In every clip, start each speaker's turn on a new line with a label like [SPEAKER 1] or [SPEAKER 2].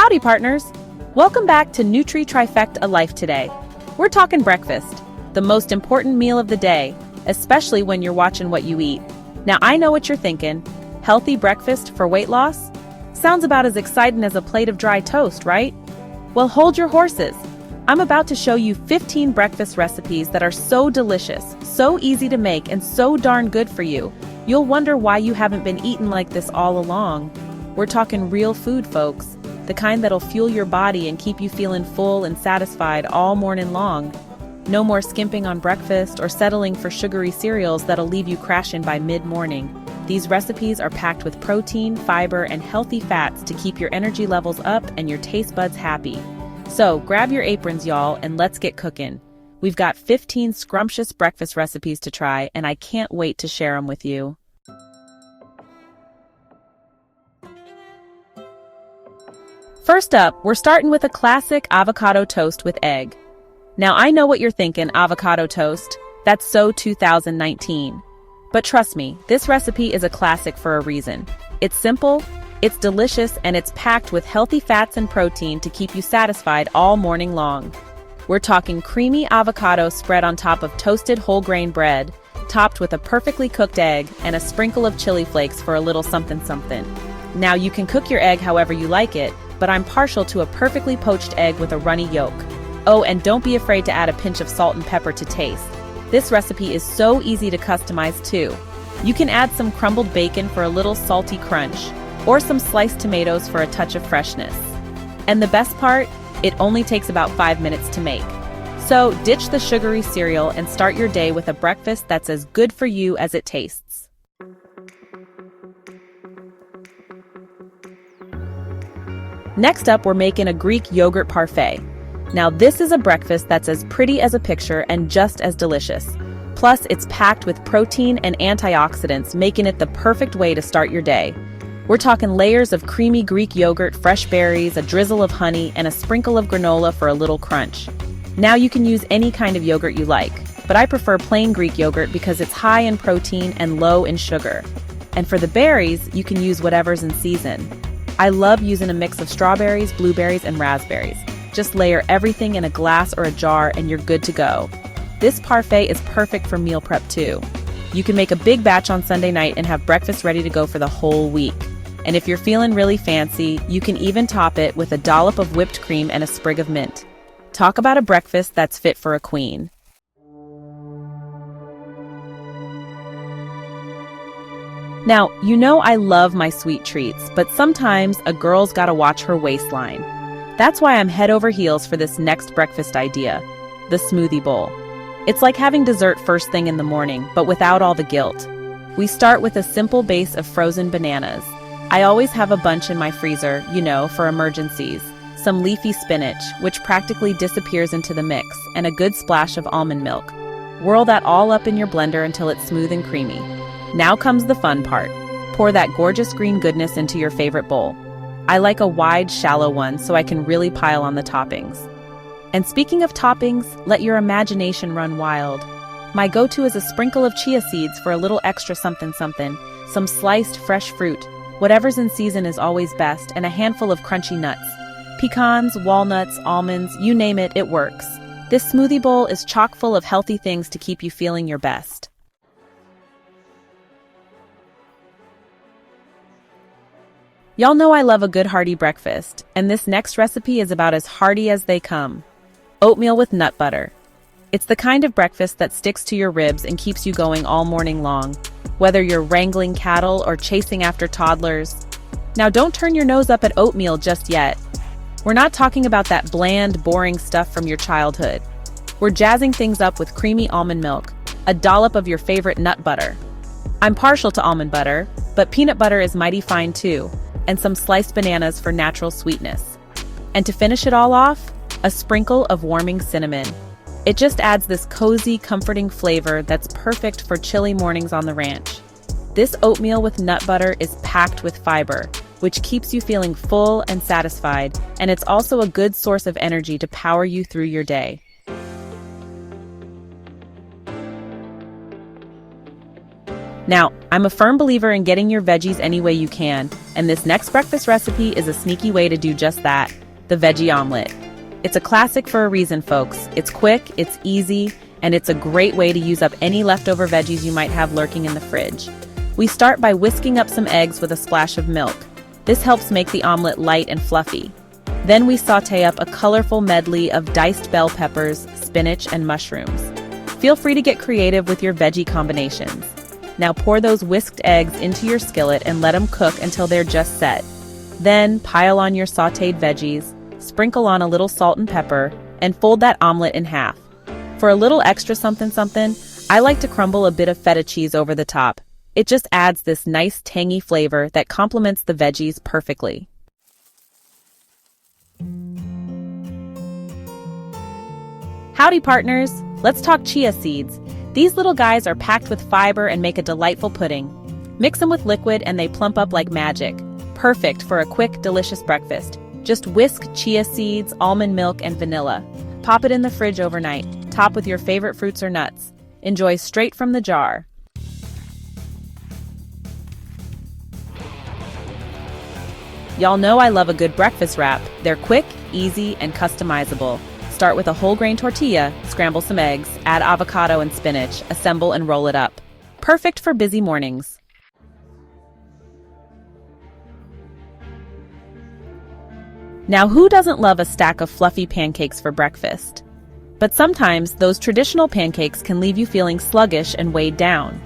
[SPEAKER 1] Howdy, partners! Welcome back to Nutri Trifecta Life Today. We're talking breakfast, the most important meal of the day, especially when you're watching what you eat. Now, I know what you're thinking. Healthy breakfast for weight loss? Sounds about as exciting as a plate of dry toast, right? Well, hold your horses. I'm about to show you 15 breakfast recipes that are so delicious, so easy to make, and so darn good for you. You'll wonder why you haven't been eating like this all along. We're talking real food, folks. The kind that'll fuel your body and keep you feeling full and satisfied all morning long. No more skimping on breakfast or settling for sugary cereals that'll leave you crashing by mid-morning. These recipes are packed with protein, fiber, and healthy fats to keep your energy levels up and your taste buds happy. So grab your aprons, y'all, and let's get cooking. We've got 15 scrumptious breakfast recipes to try, and I can't wait to share them with you. First up, we're starting with a classic avocado toast with egg. Now, I know what you're thinking, avocado toast. That's so 2019. But trust me, this recipe is a classic for a reason. It's simple, it's delicious, and it's packed with healthy fats and protein to keep you satisfied all morning long. We're talking creamy avocado spread on top of toasted whole grain bread, topped with a perfectly cooked egg and a sprinkle of chili flakes for a little something-something. Now, you can cook your egg however you like it, but I'm partial to a perfectly poached egg with a runny yolk. Oh, and don't be afraid to add a pinch of salt and pepper to taste. This recipe is so easy to customize too. You can add some crumbled bacon for a little salty crunch, or some sliced tomatoes for a touch of freshness. And the best part? It only takes about 5 minutes to make. So ditch the sugary cereal and start your day with a breakfast that's as good for you as it tastes. Next up, we're making a Greek yogurt parfait. Now, this is a breakfast that's as pretty as a picture and just as delicious. Plus, it's packed with protein and antioxidants, making it the perfect way to start your day. We're talking layers of creamy Greek yogurt, fresh berries, a drizzle of honey, and a sprinkle of granola for a little crunch. Now, you can use any kind of yogurt you like, but I prefer plain Greek yogurt because it's high in protein and low in sugar. And for the berries, you can use whatever's in season. I love using a mix of strawberries, blueberries, and raspberries. Just layer everything in a glass or a jar and you're good to go. This parfait is perfect for meal prep too. You can make a big batch on Sunday night and have breakfast ready to go for the whole week. And if you're feeling really fancy, you can even top it with a dollop of whipped cream and a sprig of mint. Talk about a breakfast that's fit for a queen. Now, you know I love my sweet treats, but sometimes a girl's gotta watch her waistline. That's why I'm head over heels for this next breakfast idea, the smoothie bowl. It's like having dessert first thing in the morning, but without all the guilt. We start with a simple base of frozen bananas. I always have a bunch in my freezer, for emergencies. Some leafy spinach, which practically disappears into the mix, and a good splash of almond milk. Whirl that all up in your blender until it's smooth and creamy. Now comes the fun part. Pour that gorgeous green goodness into your favorite bowl. I like a wide, shallow one so I can really pile on the toppings. And speaking of toppings, let your imagination run wild. My go-to is a sprinkle of chia seeds for a little extra something-something, some sliced fresh fruit, whatever's in season is always best, and a handful of crunchy nuts. Pecans, walnuts, almonds, you name it, it works. This smoothie bowl is chock full of healthy things to keep you feeling your best. Y'all know I love a good hearty breakfast, and this next recipe is about as hearty as they come. Oatmeal with nut butter. It's the kind of breakfast that sticks to your ribs and keeps you going all morning long, whether you're wrangling cattle or chasing after toddlers. Now, don't turn your nose up at oatmeal just yet. We're not talking about that bland, boring stuff from your childhood. We're jazzing things up with creamy almond milk, a dollop of your favorite nut butter. I'm partial to almond butter, but peanut butter is mighty fine too, and some sliced bananas for natural sweetness. And to finish it all off, a sprinkle of warming cinnamon. It just adds this cozy, comforting flavor that's perfect for chilly mornings on the ranch. This oatmeal with nut butter is packed with fiber, which keeps you feeling full and satisfied, and it's also a good source of energy to power you through your day. Now, I'm a firm believer in getting your veggies any way you can, and this next breakfast recipe is a sneaky way to do just that, the veggie omelet. It's a classic for a reason, folks. It's quick, it's easy, and it's a great way to use up any leftover veggies you might have lurking in the fridge. We start by whisking up some eggs with a splash of milk. This helps make the omelet light and fluffy. Then we sauté up a colorful medley of diced bell peppers, spinach, and mushrooms. Feel free to get creative with your veggie combinations. Now pour those whisked eggs into your skillet and let them cook until they're just set. Then pile on your sautéed veggies, sprinkle on a little salt and pepper, and fold that omelet in half. For a little extra something, I like to crumble a bit of feta cheese over the top. It just adds this nice tangy flavor that complements the veggies perfectly. Howdy, partners! Let's talk chia seeds. These little guys are packed with fiber and make a delightful pudding. Mix them with liquid and they plump up like magic. Perfect for a quick, delicious breakfast. Just whisk chia seeds, almond milk, and vanilla. Pop it in the fridge overnight. Top with your favorite fruits or nuts. Enjoy straight from the jar. Y'all know I love a good breakfast wrap. They're quick, easy, and customizable. Start with a whole grain tortilla, scramble some eggs, add avocado and spinach, assemble and roll it up. Perfect for busy mornings. Now, who doesn't love a stack of fluffy pancakes for breakfast? But sometimes those traditional pancakes can leave you feeling sluggish and weighed down.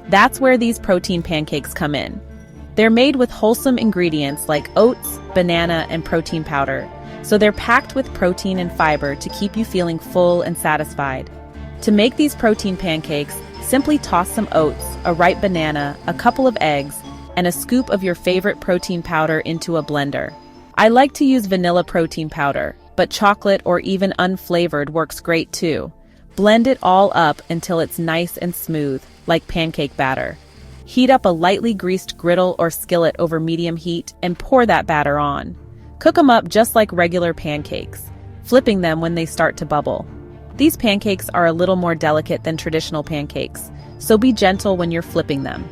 [SPEAKER 1] That's where these protein pancakes come in. They're made with wholesome ingredients like oats, banana, and protein powder. So they're packed with protein and fiber to keep you feeling full and satisfied. To make these protein pancakes, simply toss some oats, a ripe banana, a couple of eggs, and a scoop of your favorite protein powder into a blender. I like to use vanilla protein powder, but chocolate or even unflavored works great too. Blend it all up until it's nice and smooth, like pancake batter. Heat up a lightly greased griddle or skillet over medium heat and pour that batter on. Cook them up just like regular pancakes, flipping them when they start to bubble. These pancakes are a little more delicate than traditional pancakes, so be gentle when you're flipping them.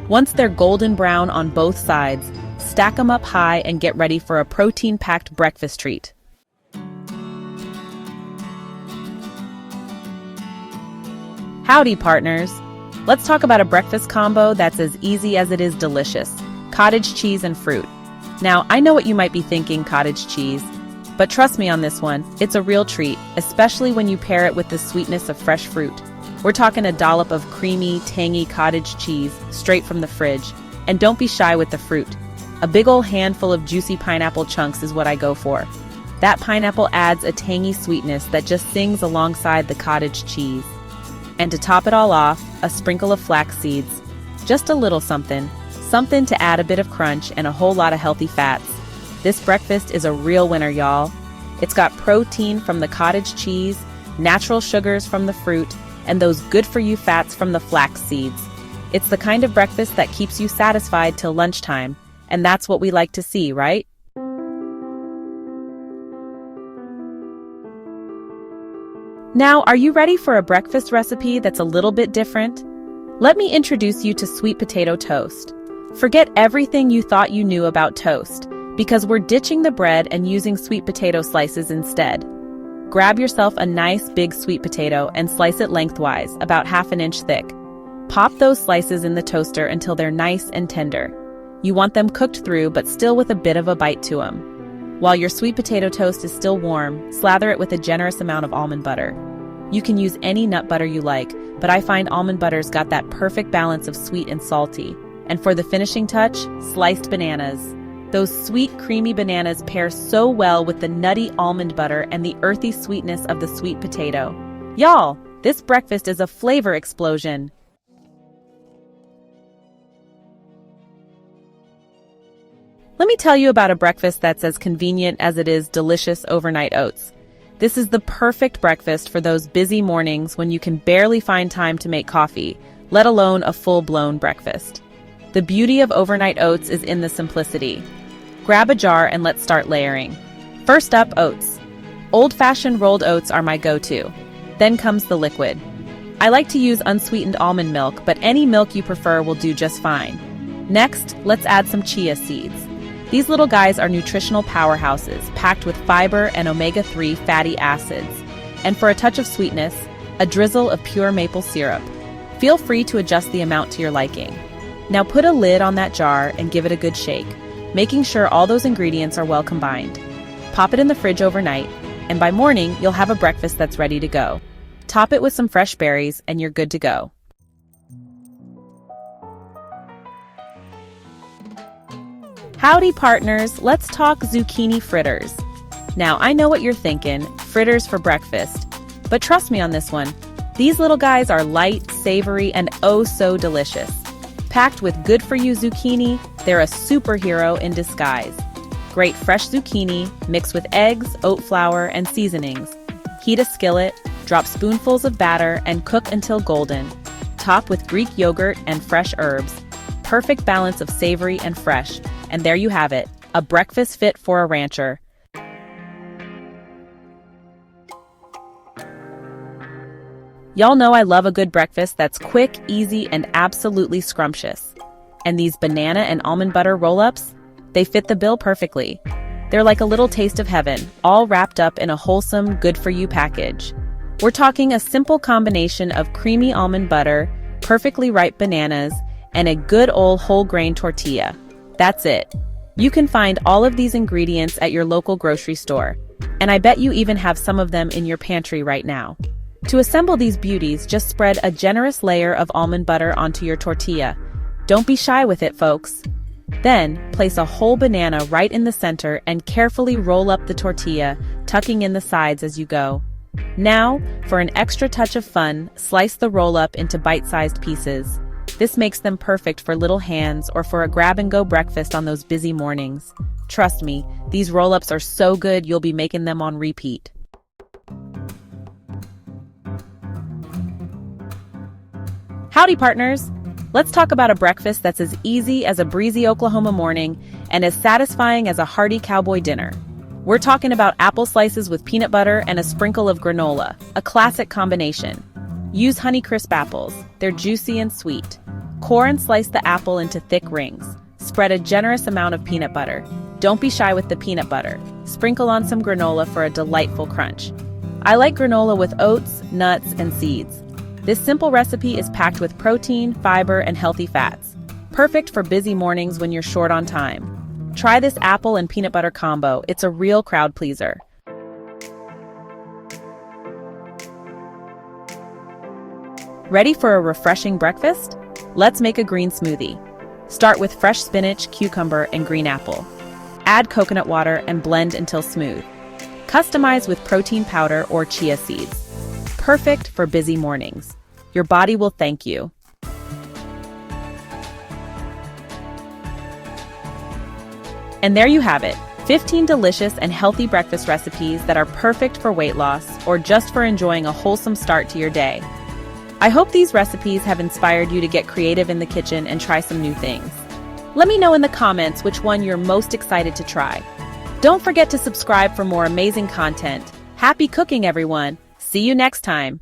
[SPEAKER 1] Once they're golden brown on both sides, stack them up high and get ready for a protein-packed breakfast treat. Howdy, partners! Let's talk about a breakfast combo that's as easy as it is delicious: cottage cheese and fruit. Now, I know what you might be thinking, cottage cheese, but trust me on this one, it's a real treat, especially when you pair it with the sweetness of fresh fruit. We're talking a dollop of creamy, tangy cottage cheese straight from the fridge. And don't be shy with the fruit. A big ol' handful of juicy pineapple chunks is what I go for. That pineapple adds a tangy sweetness that just sings alongside the cottage cheese. And to top it all off, a sprinkle of flax seeds. Just a little something to add a bit of crunch and a whole lot of healthy fats. This breakfast is a real winner, y'all. It's got protein from the cottage cheese, natural sugars from the fruit, and those good-for-you fats from the flax seeds. It's the kind of breakfast that keeps you satisfied till lunchtime, and that's what we like to see, right? Now, are you ready for a breakfast recipe that's a little bit different? Let me introduce you to sweet potato toast. Forget everything you thought you knew about toast, because we're ditching the bread and using sweet potato slices instead. Grab yourself a nice big sweet potato and slice it lengthwise, about 1/2 inch thick. Pop those slices in the toaster until they're nice and tender. You want them cooked through, but still with a bit of a bite to them. While your sweet potato toast is still warm, slather it with a generous amount of almond butter. You can use any nut butter you like, but I find almond butter's got that perfect balance of sweet and salty. And for the finishing touch, sliced bananas. Those sweet, creamy bananas pair so well with the nutty almond butter and the earthy sweetness of the sweet potato. Y'all, this breakfast is a flavor explosion. Let me tell you about a breakfast that's as convenient as it is delicious: overnight oats. This is the perfect breakfast for those busy mornings when you can barely find time to make coffee, let alone a full-blown breakfast. The beauty of overnight oats is in the simplicity. Grab a jar and let's start layering. First up, oats. Old-fashioned rolled oats are my go-to. Then comes the liquid. I like to use unsweetened almond milk, but any milk you prefer will do just fine. Next, let's add some chia seeds. These little guys are nutritional powerhouses, packed with fiber and omega-3 fatty acids. And for a touch of sweetness, a drizzle of pure maple syrup. Feel free to adjust the amount to your liking. Now put a lid on that jar and give it a good shake, making sure all those ingredients are well combined. Pop it in the fridge overnight, and by morning, you'll have a breakfast that's ready to go. Top it with some fresh berries, and you're good to go. Howdy partners, let's talk zucchini fritters. Now I know what you're thinking, fritters for breakfast. But trust me on this one, these little guys are light, savory, and oh so delicious. Packed with good-for-you zucchini, they're a superhero in disguise. Great fresh zucchini, mixed with eggs, oat flour, and seasonings. Heat a skillet, drop spoonfuls of batter, and cook until golden. Top with Greek yogurt and fresh herbs. Perfect balance of savory and fresh. And there you have it, a breakfast fit for a rancher. Y'all know I love a good breakfast that's quick, easy, and absolutely scrumptious. And these banana and almond butter roll-ups? They fit the bill perfectly. They're like a little taste of heaven, all wrapped up in a wholesome, good-for-you package. We're talking a simple combination of creamy almond butter, perfectly ripe bananas, and a good old whole grain tortilla. That's it. You can find all of these ingredients at your local grocery store, and I bet you even have some of them in your pantry right now. To assemble these beauties, just spread a generous layer of almond butter onto your tortilla. Don't be shy with it, folks. Then, place a whole banana right in the center and carefully roll up the tortilla, tucking in the sides as you go. Now, for an extra touch of fun, slice the roll-up into bite-sized pieces. This makes them perfect for little hands or for a grab-and-go breakfast on those busy mornings. Trust me, these roll-ups are so good you'll be making them on repeat. Howdy, partners! Let's talk about a breakfast that's as easy as a breezy Oklahoma morning and as satisfying as a hearty cowboy dinner. We're talking about apple slices with peanut butter and a sprinkle of granola, a classic combination. Use Honeycrisp apples. They're juicy and sweet. Core and slice the apple into thick rings. Spread a generous amount of peanut butter. Don't be shy with the peanut butter. Sprinkle on some granola for a delightful crunch. I like granola with oats, nuts, and seeds. This simple recipe is packed with protein, fiber, and healthy fats. Perfect for busy mornings when you're short on time. Try this apple and peanut butter combo. It's a real crowd pleaser. Ready for a refreshing breakfast? Let's make a green smoothie. Start with fresh spinach, cucumber, and green apple. Add coconut water and blend until smooth. Customize with protein powder or chia seeds. Perfect for busy mornings. Your body will thank you. And there you have it, 15 delicious and healthy breakfast recipes that are perfect for weight loss or just for enjoying a wholesome start to your day. I hope these recipes have inspired you to get creative in the kitchen and try some new things. Let me know in the comments which one you're most excited to try. Don't forget to subscribe for more amazing content. Happy cooking, everyone! See you next time!